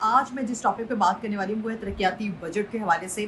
आज मैं जिस टॉपिक पे बात करने वाली हूँ वो है तरक्याती बजट के हवाले से,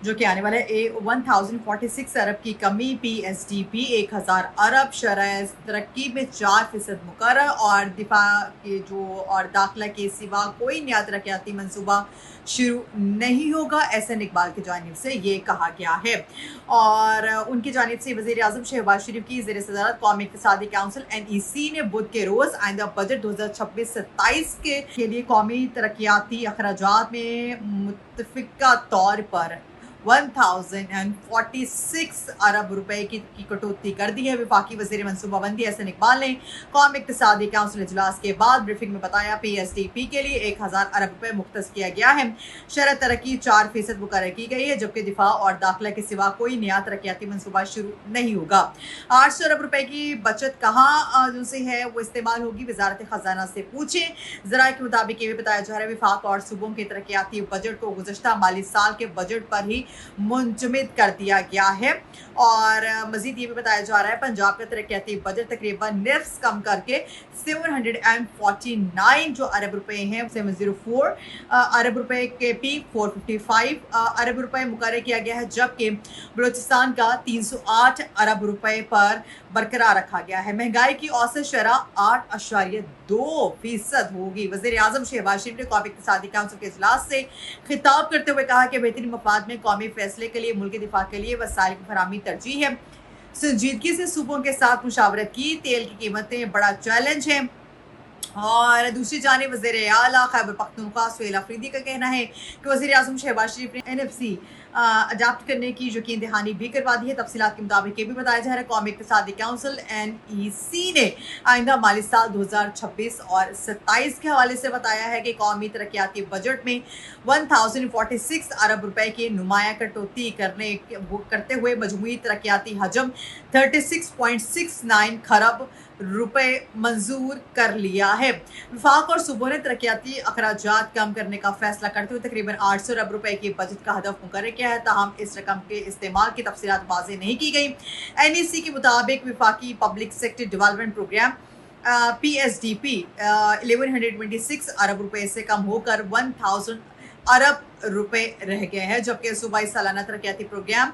जो कि आने वाला है 1046 अरब की कमी, PSDP 1000 अरब, शरह तरक्की में 4% मुकर्रर और दिफा के जो और दाखिला के सिवा कोई नया तरक्याती मनसूबा शुरू नहीं होगा, एहसन इकबाल की जानिब से ये कहा गया है। और उनकी जानिब से वज़ीर आज़म शहबाज शरीफ की ज़ेर सदारत कौमी इक़्तिसादी काउंसिल NEC ने बुध के रोज़ आइंदा बजट 2026-27 के लिए कौमी तरक्याती अखराजात में मुत्तफ़िक़ा तौर पर 1046 अरब रुपए की कटौती कर दी है। वफाकी वज़ीर मनसूबाबंदी एहसन इकबाल ने कौमी इक़्तिसादी काउंसिल इजलास के बाद ब्रीफिंग में बताया, PSDP के लिए 1000 अरब रुपए मुख्तस किया गया है। शरह तरक्की 4% मुकर्रर की गई है, जबकि दिफा और दाखिला के सिवा कोई नया तरक्याती मनसूबा शुरू नहीं होगा। 800 अरब रुपए की बचत कहाँ से है वो इस्तेमाल होगी, वजारत खजाना से पूछें। ज़राए के मुताबिक ये भी बताया जा रहा है विफाक और सूबों के तरक्याती बजट को गुज़श्ता माली साल के बजट पर ही मुंजमद कर दिया गया है। और मजीद ये भी बताया जा रहा है पंजाब का तरक्याती बजट तकरीबन निफ्स कम करके 749 जो अरब रुपए हैं, 704 अरब रुपए के पीक 455 अरब रुपए मुकर्रर किया गया है, जबकि बलूचिस्तान का 308 अरब रुपए पर बरकरार रखा गया है। महंगाई की औसत शरह 8.2% होगी। वज़ीर आज़म शहबाज शरीफ ने कौमी इक़्तिसादी काउंसिल के इजलास से खिताब करते हुए कहा कि बेहतरीन मफाद में कौमी फैसले के लिए मुल्की दिफा के लिए वसाइल की फराहमी तरजीह है। संजीदगी से सूबों के साथ मुशावरत की, तेल की कीमतें बड़ा चैलेंज है। और दूसरी जानिब वज़ीर आला खैबर पख्तूनख्वा सुहेल अफरीदी का कहना है कि वज़ीर आज़म शहबाज शरीफ ने NFC अडाप्ट करने की यकीन दहानी भी करवा दी है। तफसीलात के मुताबिक ये भी बताया जा रहा है कौमी इक़्तिसादी काउंसिल NEC ने आइंदा माली साल 2026 और 27 के हवाले से बताया है कि कौमी तरक्याती बजट में 1046 अरब रुपए की नुमाया कटौती करते हुए मजमूई तरक्याती हजम 36.69 खरब रुपए मंजूर कर लिया है। वफाक और सूबों ने तरक्याती अखराजात कम करने का फैसला करते हुए तकरीबन 800 अरब रुपए की बजट का हदफ मुकर्रर किया है, ताहम इस रकम के इस्तेमाल की तफसीलात वाज़ेह नहीं की गई। NEC के मुताबिक वफाकी public sector development programme PSDP 1126 अरब रुपए से कम होकर 1000 अरब रुपए रह गए हैं, जबकि सूबाई सालाना तरक्याती प्रोग्राम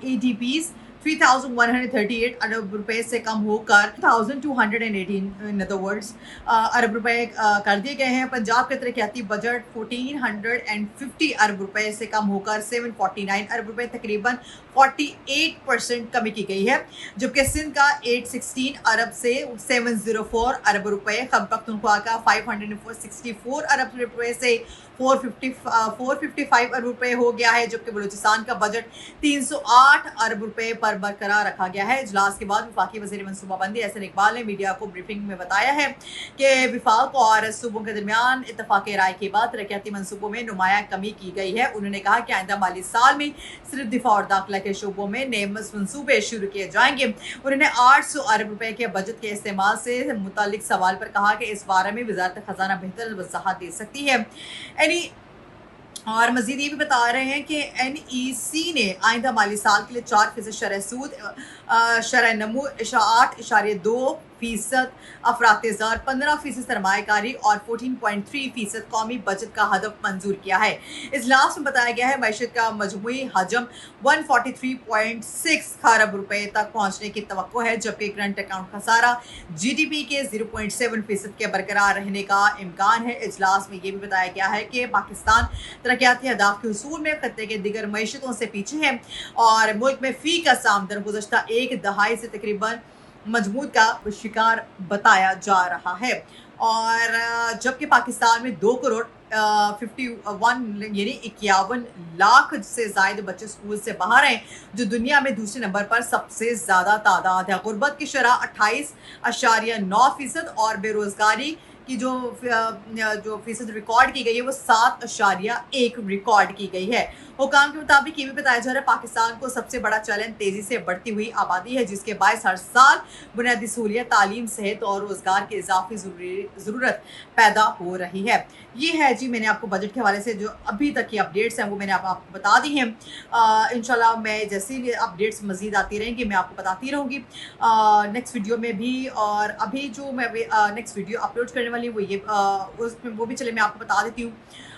ADPs 3138 अरब रुपए से कम होकर 1218 इन अदर वर्ड्स अरब रुपए कर दिए गए हैं। पंजाब के तरक्याती बजट 1450 अरब रुपए से कम होकर 749 अरब रुपए, तकरीबन 48% कमी की गई है, जबकि सिंध का 816 अरब से 704 अरब रुपए, खैबर पख्तूनख्वा का 564 अरब रुपए से 455 अरब रुपए हो गया है, जबकि बलूचिस्तान का बजट 308 अरब रुपए पर बरकरार रखा गया है। इजलास के बाद वफाकी वज़ीर मनसूबाबंदी एहसन इकबाल ने मीडिया को ब्रीफिंग में बताया है कि विफाक और सूबों के दरमियान इत्तफाक राय के बाद तरक्याती मनसूबों में नुमाया कमी की गई है। उन्होंने कहा कि आइंदा माली साल में सिर्फ दिफा और दाखिला के शोबों में नए मनसूबे शुरू किए जाएंगे। उन्होंने 800 अरब रुपए के बजट के इस्तेमाल से मुतालिक सवाल पर कहा कि इस बारे में वजारत खजाना बेहतर वजाहत दे सकती है। और मजीद ये भी बता रहे हैं कि NEC ने आइंदा माली साल के लिए 4% शरह सूद, शरह नमू 8.2%, अफरात-ए-ज़र 15% सरमायाकारी और 14.3% कौमी बजट का हदफ मंजूर किया है। इजलास में बताया गया है मैशत का मजमूई हजम 143.6 खरब रुपए तक पहुंचने की तवक्को है, जबकि करंट अकाउंट खसारा GDP के 0.7% के बरकरार रहने का इम्कान है। इजलास में यह भी बताया गया है कि पाकिस्तान तरक्याती अहदाफ के उसूल में खत्ते के दिगर मैशतों से पीछे है और मुल्क में फी का आमदन गुज़श्ता एक दहाई से तकरीबन मजबूत का शिकार बताया जा रहा है। और जबकि पाकिस्तान में 2 करोड़ 51 यानी 51 लाख से ज्यादा बच्चे स्कूल से बाहर हैं, जो दुनिया में दूसरे नंबर पर सबसे ज्यादा तादाद है। गुर्बत की शरह 28.9% और बेरोजगारी की जो फीसद रिकॉर्ड की गई है वो 7.1 रिकॉर्ड की गई है। हुकाम के मुताबिक ये भी बताया जा रहा है पाकिस्तान को सबसे बड़ा चैलेंज तेजी से बढ़ती हुई आबादी है, जिसके बायस हर साल बुनियादी सहूलियत, तालीम, सेहत और रोजगार की इजाफी ज़रूरत पैदा हो रही है। ये है जी, मैंने आपको बजट के हवाले से जो अभी तक की अपडेट्स हैं वो मैंने आपको बता दी हैं। इंशाल्लाह मैं जैसे ही अपडेट्स मजीद आती रहेंगी मैं आपको बताती रहूँगी नेक्स्ट वीडियो में भी। और अभी जो मैं नेक्स्ट वीडियो अपलोड करने वाली हूँ वो ये उसमें वो भी चले मैं आपको बता देती हूँ।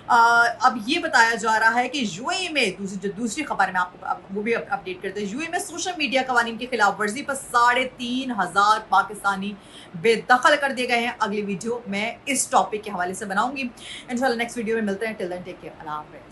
अब ये बताया जा रहा है कि यूएई में दूसरी खबर में आपको वो भी अपडेट करते हैं। यूएई में सोशल मीडिया कवानीन की खिलाफ वर्जी पर 3,500 पाकिस्तानी बेदखल कर दिए गए हैं। अगली वीडियो मैं इस टॉपिक के हवाले से बनाऊंगी इंशाल्लाह। नेक्स्ट वीडियो में मिलते हैं। टिल देन टेक केयर, अल्लाह हाफिज़।